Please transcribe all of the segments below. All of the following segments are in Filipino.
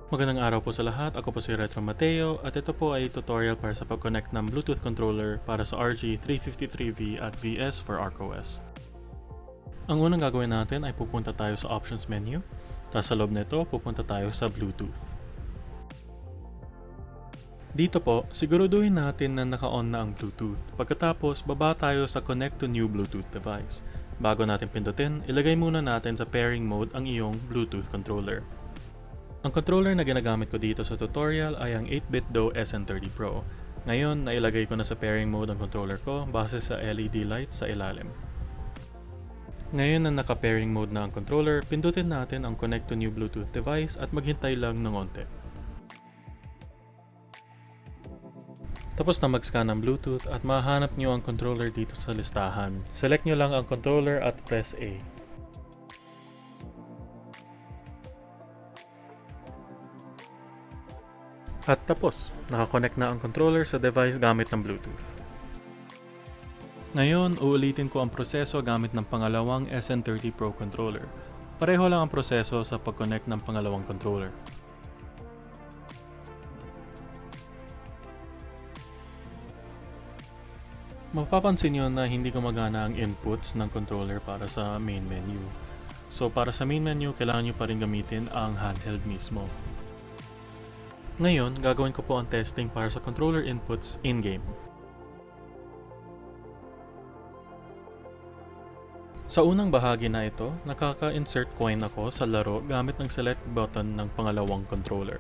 Magandang araw po sa lahat, ako po si Retro Mateo at ito po ay tutorial para sa pag-connect ng Bluetooth controller para sa RG353V at VS for ArcOS. Ang unang gagawin natin ay pupunta tayo sa Options menu, tapos sa loob nito pupunta tayo sa Bluetooth. Dito po, siguraduhin natin na naka-on na ang Bluetooth. Pagkatapos, baba tayo sa Connect to New Bluetooth Device. Bago natin pindutin, ilagay muna natin sa pairing mode ang iyong Bluetooth controller. Ang controller na ginagamit ko dito sa tutorial ay ang 8-bit DO SN30 Pro. Ngayon, nailagay ko na sa pairing mode ang controller ko base sa LED light sa ilalim. Ngayon na naka-pairing mode na ang controller, pindutin natin ang Connect to New Bluetooth Device at maghintay lang ng onte. Tapos na mag-scan ang Bluetooth at mahanap nyo ang controller dito sa listahan. Select nyo lang ang controller at press A. At tapos, nakakonect na ang controller sa device gamit ng Bluetooth. Ngayon, uulitin ko ang proseso gamit ng pangalawang SN30 Pro controller. Pareho lang ang proseso sa pag-connect ng pangalawang controller. Mapapansin nyo na hindi gumagana ang inputs ng controller para sa main menu. So para sa main menu, kailangan nyo pa rin gamitin ang handheld mismo. Ngayon, gagawin ko po ang testing para sa controller inputs in-game. Sa unang bahagi na ito, nakaka-insert coin ako sa laro gamit ng select button ng pangalawang controller.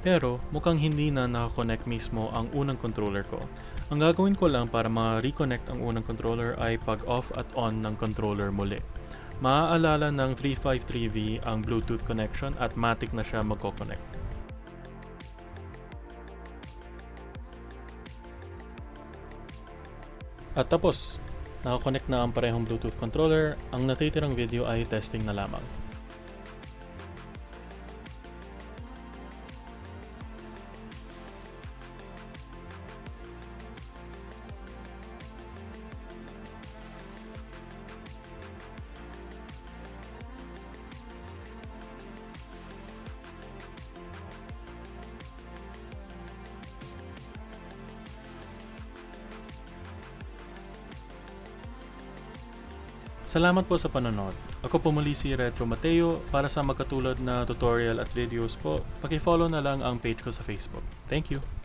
Pero mukhang hindi na nakakonect mismo ang unang controller ko. Ang gagawin ko lang para ma-reconnect ang unang controller ay pag-off at on ng controller muli. Maaalala ng 353V ang Bluetooth connection at matik na siya magko-connect. At tapos, nakakonect na ang parehong Bluetooth controller, ang natitirang video ay testing na lamang. Salamat po sa panonood. Ako po muli si Retro Mateo. Para sa magkatulad na tutorial at videos po, paki-follow na lang ang page ko sa Facebook. Thank you!